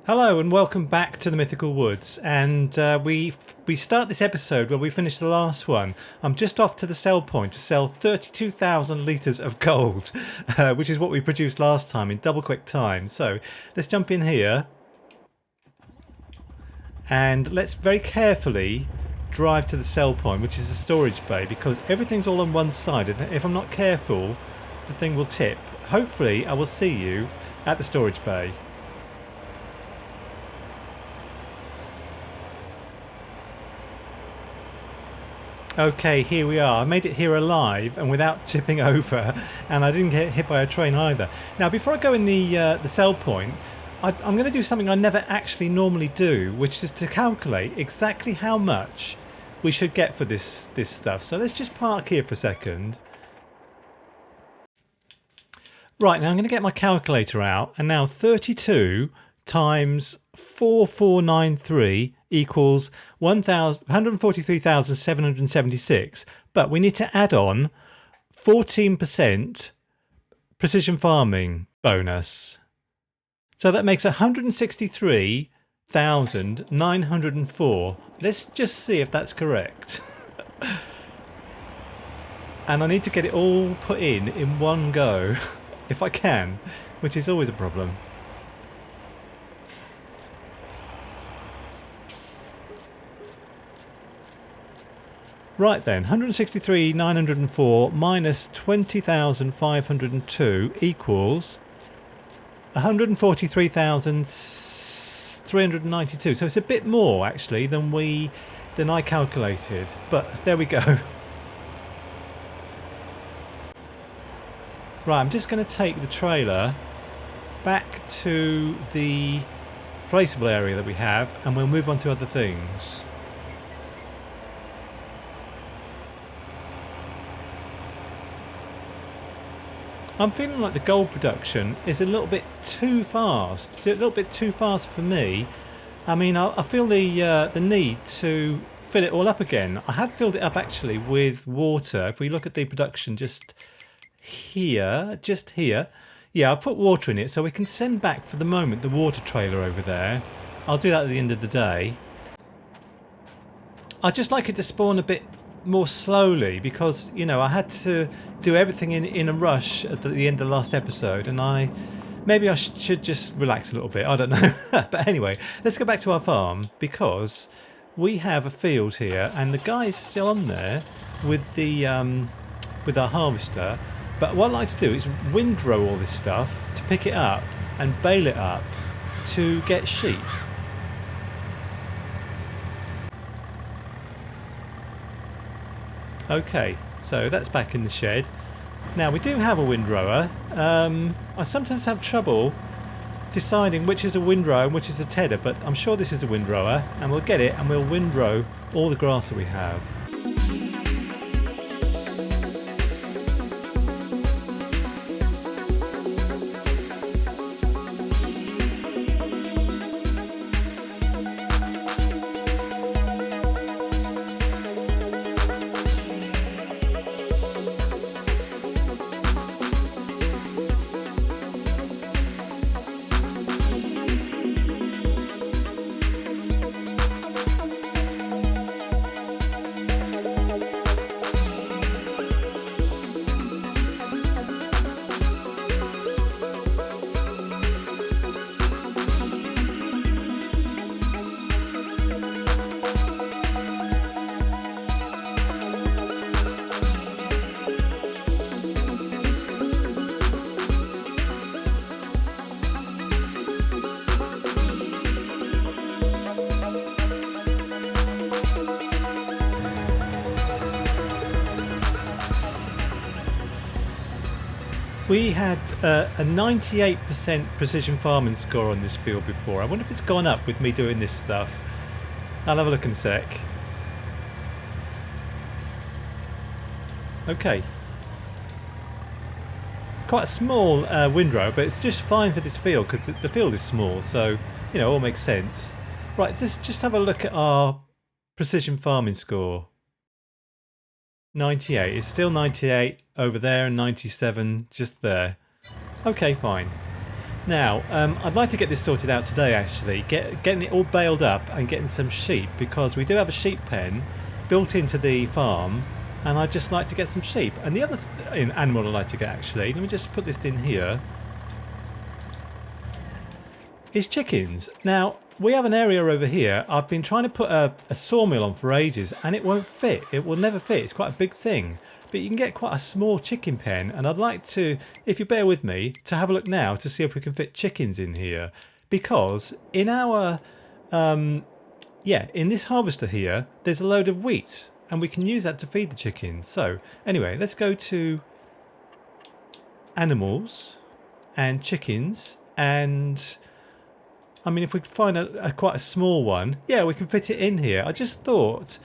Hello and welcome back to the Mythical Woods, and we start this episode where we finished the last one. I'm just off to the sell point to sell 32,000 litres of gold, which is what we produced last time in double quick time. So let's jump in here and let's very carefully drive to the sell point, which is the storage bay, because everything's all on one side and if I'm not careful the thing will tip. Hopefully I will see you at the storage bay. Okay, here we are. I made it here alive and without tipping over, and I didn't get hit by a train either. Now, before I go in the sell point, I'm going to do something I never actually normally do, which is to calculate exactly how much we should get for this stuff. So let's just park here for a second. Right, now I'm going to get my calculator out, and now 32 times 4493 equals 143,776, but we need to add on 14% precision farming bonus. So that makes 163,904. Let's just see if that's correct. And I need to get it all put in one go, if I can, which is always a problem. Right then, 163,904 minus 20,502 equals 143,392. So it's a bit more actually than I calculated, but there we go. Right, I'm just going to take the trailer back to the placeable area that we have and we'll move on to other things. I'm feeling like the gold production is a little bit too fast. It's a little bit too fast for me. I mean, I feel the need to fill it all up again. I have filled it up actually with water. If we look at the production just here, yeah, I've put water in it so we can send back for the moment the water trailer over there. I'll do that at the end of the day. I'd just like it to spawn a bit more slowly because, you know, I had to do everything in a rush at the end of the last episode, and maybe I should just relax a little bit. I don't know. But anyway, let's go back to our farm because we have a field here and the guy is still on there with the with our harvester. But what I like to do is windrow all this stuff to pick it up and bale it up to get sheep. Okay, so that's back in the shed. Now we do have a windrower. I sometimes have trouble deciding which is a windrow and which is a tedder, but I'm sure this is a windrower and we'll get it and we'll windrow all the grass that we have. We had a 98% precision farming score on this field before. I wonder if it's gone up with me doing this stuff. I'll have a look in a sec. Okay. Quite a small windrow, but it's just fine for this field because the field is small, so, you know, it all makes sense. Right, let's just have a look at our precision farming score. 98. It's still 98 over there and 97 just there. Okay, fine. Now, I'd like to get this sorted out today actually, getting it all baled up and getting some sheep, because we do have a sheep pen built into the farm and I'd just like to get some sheep. And the other animal I'd like to get actually, let me just put this in here, is chickens. Now, we have an area over here. I've been trying to put a sawmill on for ages and it won't fit. It will never fit. It's quite a big thing. But you can get quite a small chicken pen, and I'd like to, if you bear with me, to have a look now to see if we can fit chickens in here. Because in our, in this harvester here, there's a load of wheat and we can use that to feed the chickens. So anyway, let's go to animals and chickens, and I mean, if we could find quite a small one, yeah, we can fit it in here. I just thought,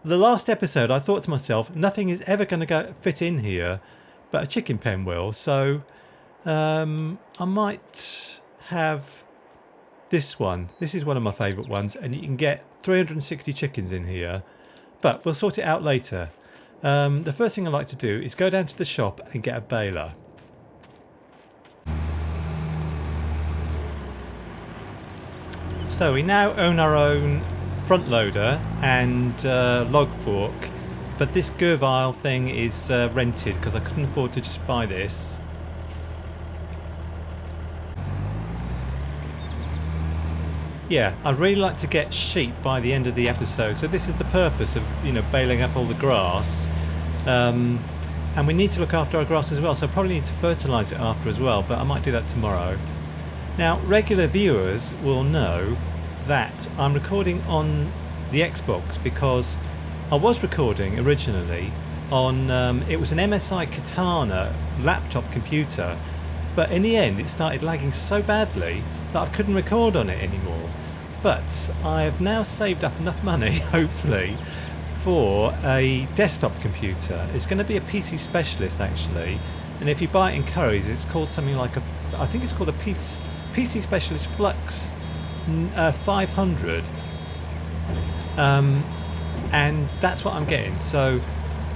the last episode, I thought to myself, nothing is ever going to fit in here, but a chicken pen will. So I might have this one. This is one of my favourite ones, and you can get 360 chickens in here, but we'll sort it out later. The first thing I like to do is go down to the shop and get a baler. So we now own our own front loader and log fork, but this Gervile thing is rented because I couldn't afford to just buy this. Yeah, I'd really like to get sheep by the end of the episode, so this is the purpose of, you know, baling up all the grass, and we need to look after our grass as well, so I probably need to fertilise it after as well, but I might do that tomorrow. Now, regular viewers will know that I'm recording on the Xbox because I was recording originally on, it was an MSI Katana laptop computer, but in the end it started lagging so badly that I couldn't record on it anymore. But I have now saved up enough money, hopefully, for a desktop computer. It's going to be a PC Specialist actually, and if you buy it in Currys, it's called something like I think it's called a PC Specialist Flux 500, and that's what I'm getting. So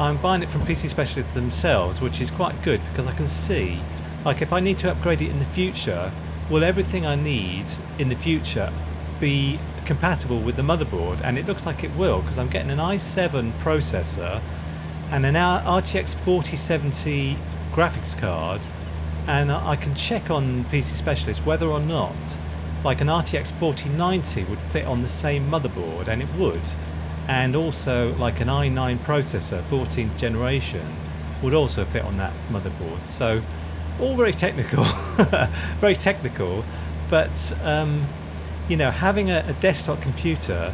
I'm buying it from PC Specialist themselves, which is quite good because I can see, like, if I need to upgrade it in the future, will everything I need in the future be compatible with the motherboard? And it looks like it will, because I'm getting an i7 processor and an RTX 4070 graphics card, and I can check on PC Specialist whether or not like an RTX 4090 would fit on the same motherboard, and it would. And also like an i9 processor, 14th generation, would also fit on that motherboard. So all very technical, very technical, but you know, having a desktop computer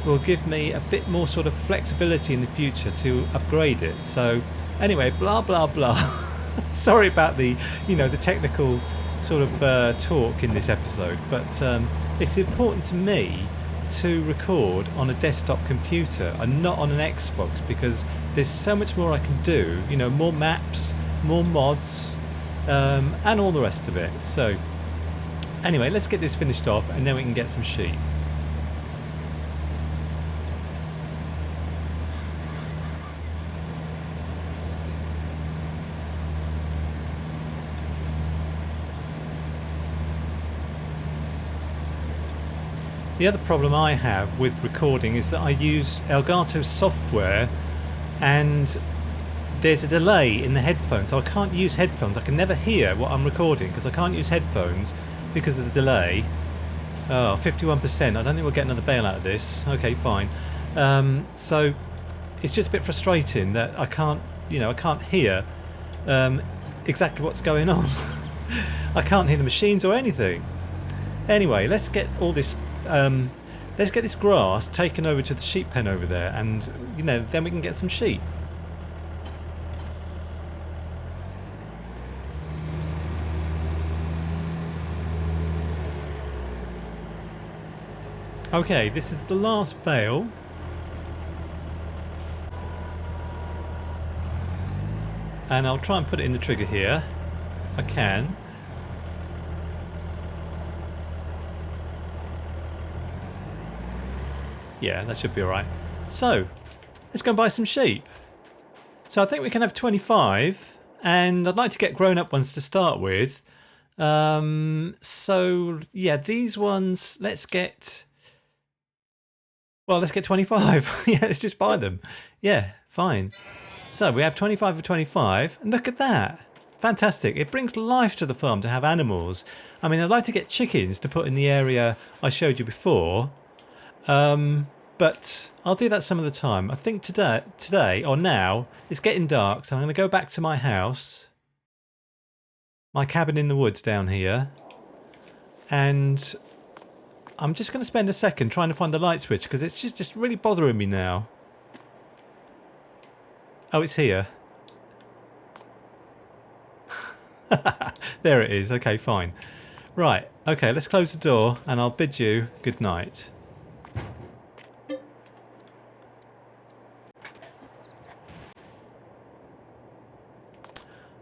will give me a bit more sort of flexibility in the future to upgrade it. So anyway, blah blah blah. Sorry about the, you know, the technical sort of talk in this episode, but it's important to me to record on a desktop computer and not on an Xbox, because there's so much more I can do, you know, more maps, more mods, and all the rest of it. So anyway, let's get this finished off and then we can get some sheep. The other problem I have with recording is that I use Elgato software and there's a delay in the headphones, so I can't use headphones. I can never hear what I'm recording because I can't use headphones because of the delay. Oh, 51%. I don't think we'll get another bale out of this. Okay, fine. So it's just a bit frustrating that I can't, you know, I can't hear exactly what's going on. I can't hear the machines or anything. Anyway, let's get all this let's get this grass taken over to the sheep pen over there, and you know, then we can get some sheep. Okay, this is the last bale. And I'll try and put it in the trigger here if I can. Yeah, that should be alright. So, let's go and buy some sheep. So I think we can have 25, and I'd like to get grown up ones to start with. So yeah, these ones, let's get 25. Yeah, let's just buy them. Yeah, fine. So we have 25 of 25, and look at that. Fantastic. It brings life to the farm to have animals. I mean, I'd like to get chickens to put in the area I showed you before. But I'll do that some of the time. I think today or now, it's getting dark, so I'm going to go back to my house. My cabin in the woods down here. And I'm just going to spend a second trying to find the light switch because it's just really bothering me now. Oh, it's here. There it is. Okay, fine. Right. Okay, let's close the door and I'll bid you good night.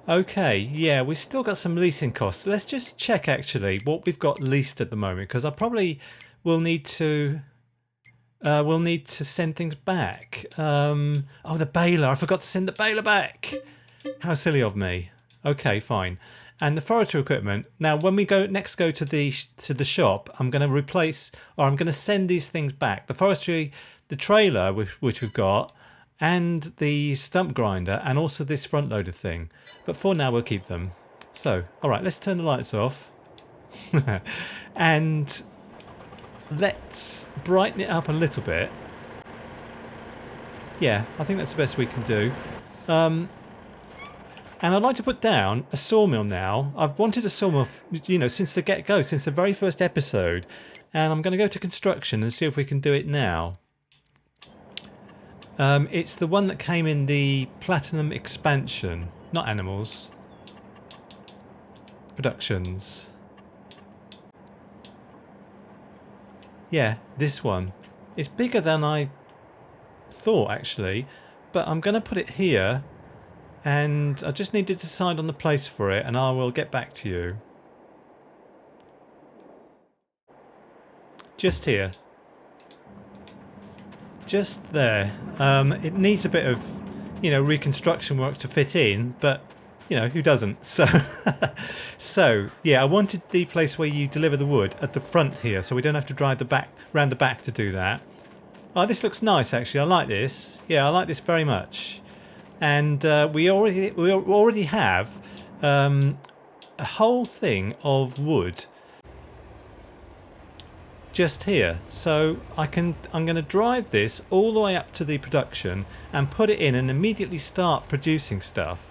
Okay, yeah, we've still got some leasing costs. Let's just check actually what we've got leased at the moment because I probably will need to send things back. Oh, the baler. I forgot to send the baler back. How silly of me. Okay, fine. And the forestry equipment. Now, when we go to the shop, I'm going to replace, or I'm going to send these things back. The forestry, the trailer which we've got, and the stump grinder, and also this front loader thing. But for now, we'll keep them. So, all right, let's turn the lights off, and let's brighten it up a little bit. Yeah, I think that's the best we can do. And I'd like to put down a sawmill now. I've wanted a sawmill, you know, since the get-go, since the very first episode. And I'm going to go to construction and see if we can do it now. It's the one that came in the Platinum expansion. Not Animals. Productions. Yeah, this one. It's bigger than I thought, actually. But I'm going to put it here. And I just need to decide on the place for it, and I will get back to you. Just here. Just there. It needs a bit of, you know, reconstruction work to fit in, but, you know, who doesn't? So, so yeah, I wanted the place where you deliver the wood at the front here, so we don't have to drive round the back to do that. Oh, this looks nice, actually. I like this. Yeah, I like this very much. And we already have a whole thing of wood just here, so I'm going to drive this all the way up to the production and put it in and immediately start producing stuff.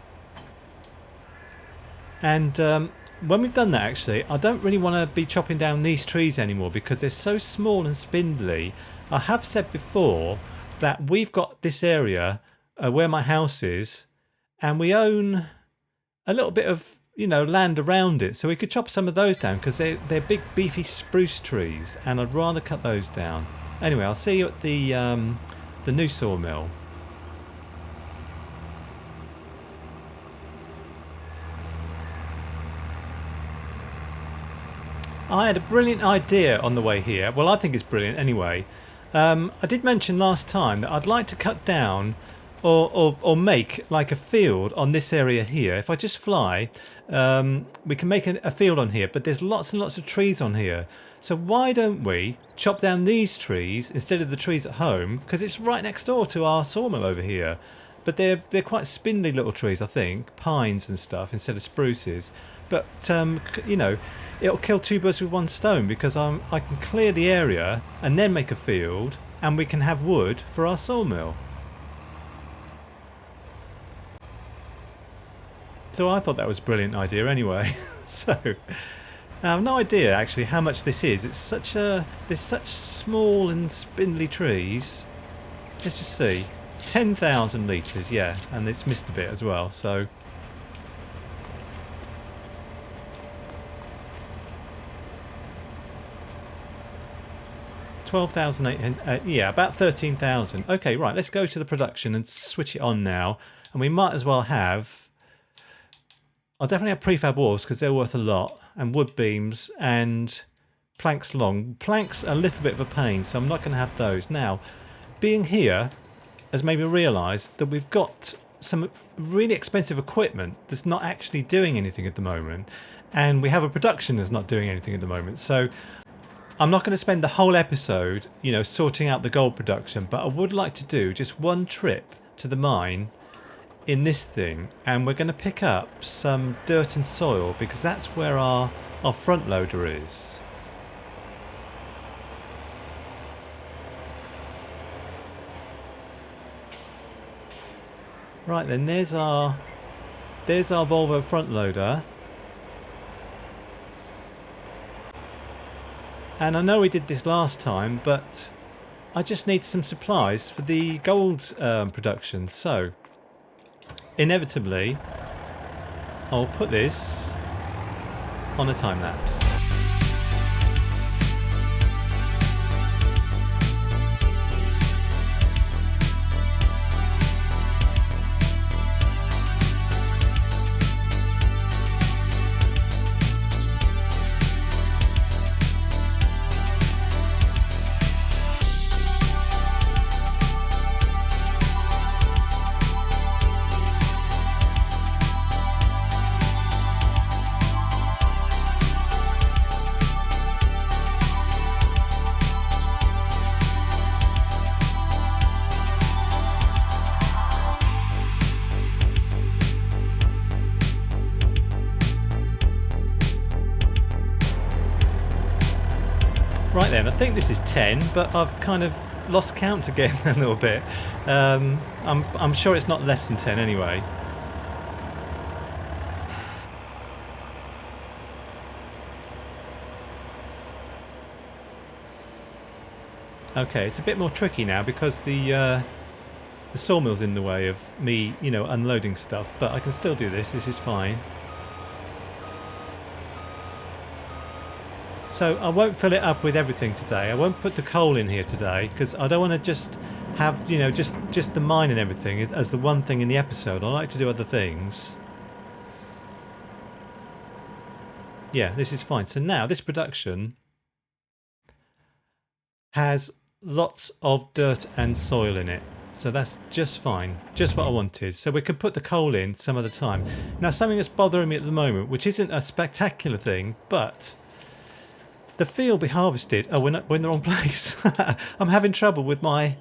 And when we've done that, actually, I don't really want to be chopping down these trees anymore because they're so small and spindly. I have said before that we've got this area where my house is, and we own a little bit of, you know, land around it, so we could chop some of those down because they're big beefy spruce trees, and I'd rather cut those down. Anyway, I'll see you at the new sawmill. I had a brilliant idea on the way here. Well, I think it's brilliant anyway. I did mention last time that I'd like to cut down or make like a field on this area here. If I just fly, we can make a field on here, but there's lots and lots of trees on here. So why don't we chop down these trees instead of the trees at home, because it's right next door to our sawmill over here. But they're quite spindly little trees, I think, pines and stuff instead of spruces. But you know, it'll kill two birds with one stone because I can clear the area and then make a field, and we can have wood for our sawmill. So I thought that was a brilliant idea anyway. So I have no idea actually how much this is. It's there's such small and spindly trees. Let's just see. 10,000 litres, yeah, and it's missed a bit as well, so 12,800, yeah, about 13,000. Okay, right, let's go to the production and switch it on now, and we might as well have, I'll definitely have prefab walls because they're worth a lot, and wood beams and planks long. Planks are a little bit of a pain, so I'm not going to have those. Now, being here has made me realise that we've got some really expensive equipment that's not actually doing anything at the moment, and we have a production that's not doing anything at the moment. So I'm not going to spend the whole episode, you know, sorting out the gold production, but I would like to do just one trip to the mine in this thing, and we're going to pick up some dirt and soil because that's where our front loader is. Right then, there's our Volvo front loader. And I know we did this last time, but I just need some supplies for the gold production. So, inevitably, I'll put this on a time lapse. Right then, I think this is 10, but I've kind of lost count again a little bit. I'm sure it's not less than 10 anyway. Okay, it's a bit more tricky now because the sawmill's in the way of me, you know, unloading stuff, but I can still do this. This is fine. So I won't fill it up with everything today. I won't put the coal in here today because I don't want to just have, you know, just the mine and everything as the one thing in the episode. I like to do other things. Yeah, this is fine. So now this production has lots of dirt and soil in it. So that's just fine. Just what I wanted. So we can put the coal in some other time. Now something that's bothering me at the moment, which isn't a spectacular thing, but the field we harvested, oh, we're in the wrong place. I'm having trouble with my,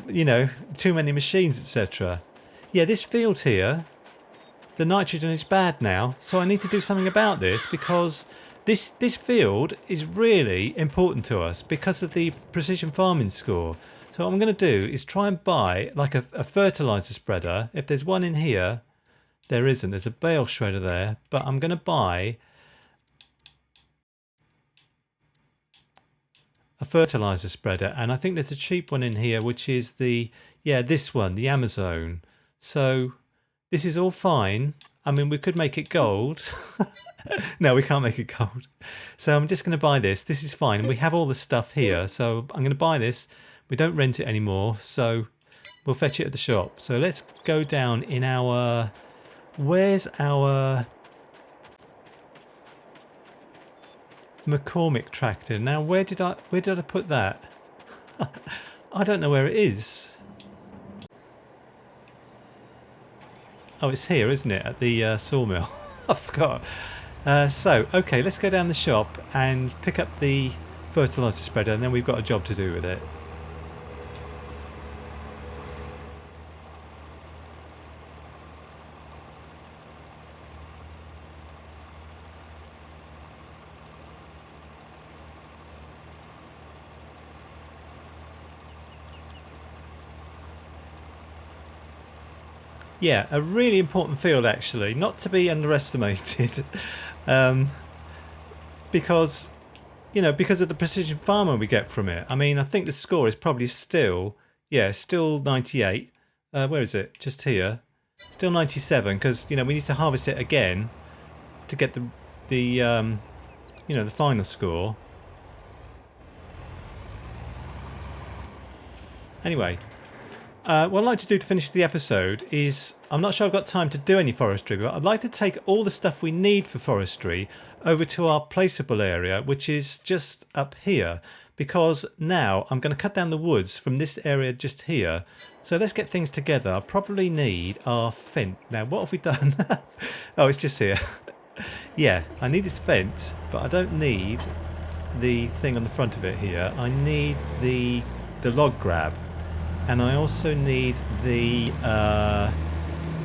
you know, too many machines, etc. Yeah, this field here, the nitrogen is bad now, so I need to do something about this because this field is really important to us because of the precision farming score. So what I'm going to do is try and buy like a fertilizer spreader. If there's one in here, there isn't. There's a bale shredder there, but I'm going to buy a fertilizer spreader, and I think there's a cheap one in here, which is this one, the Amazon. So this is all fine. I mean, we could make it gold. No, we can't make it gold. So I'm just going to buy this. This is fine. We have all the stuff here, so I'm going to buy this. We don't rent it anymore, so we'll fetch it at the shop. So let's go down in our... Where's our McCormick tractor? Now where did I put that? I don't know where it is. Oh, it's here, isn't it, at the sawmill? I forgot. So okay, let's go down the shop and pick up the fertilizer spreader, and then we've got a job to do with it. Yeah, a really important field actually, not to be underestimated, because, you know, because of the precision farming we get from it. I mean, I think the score is probably still, yeah, still 98. Where is it? Just here. Still 97 because, you know, we need to harvest it again to get the you know, the final score. Anyway. What I'd like to do to finish the episode is, I'm not sure I've got time to do any forestry, but I'd like to take all the stuff we need for forestry over to our placeable area, which is just up here, because now I'm going to cut down the woods from this area just here. So let's get things together. I'll probably need our fence. Now, what have we done? Oh, it's just here. Yeah, I need this vent, but I don't need the thing on the front of it here. I need the log grab, and I also need the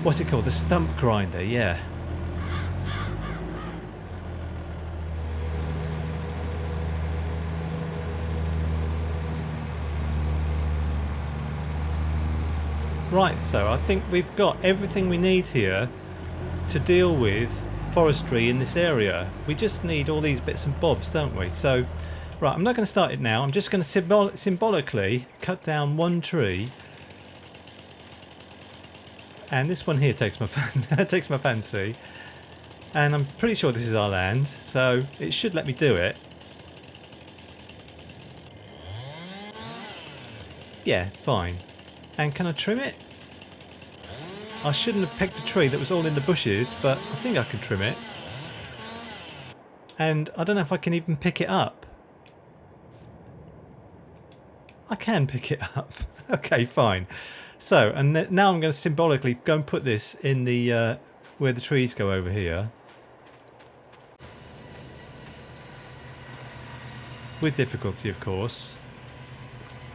what's it called? The stump grinder. Yeah. Right, so I think we've got everything we need here to deal with forestry in this area. We just need all these bits and bobs, don't we? So, right, I'm not going to start it now. I'm just going to symbolically cut down one tree. And this one here takes my takes my fancy. And I'm pretty sure this is our land, so it should let me do it. Yeah, fine. And can I trim it? I shouldn't have picked a tree that was all in the bushes, but I think I can trim it. And I don't know if I can even pick it up. I can pick it up. Okay, fine. So, and now I'm going to symbolically go and put this in the where the trees go over here. With difficulty, of course.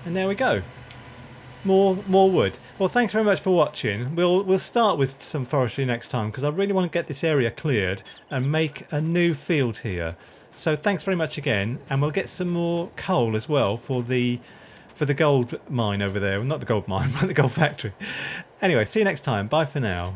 And there we go. More wood. Well, thanks very much for watching. We'll start with some forestry next time because I really want to get this area cleared and make a new field here. So thanks very much again, and we'll get some more coal as well for the gold mine over there. Well, not the gold mine, but the gold factory. Anyway, see you next time. Bye for now.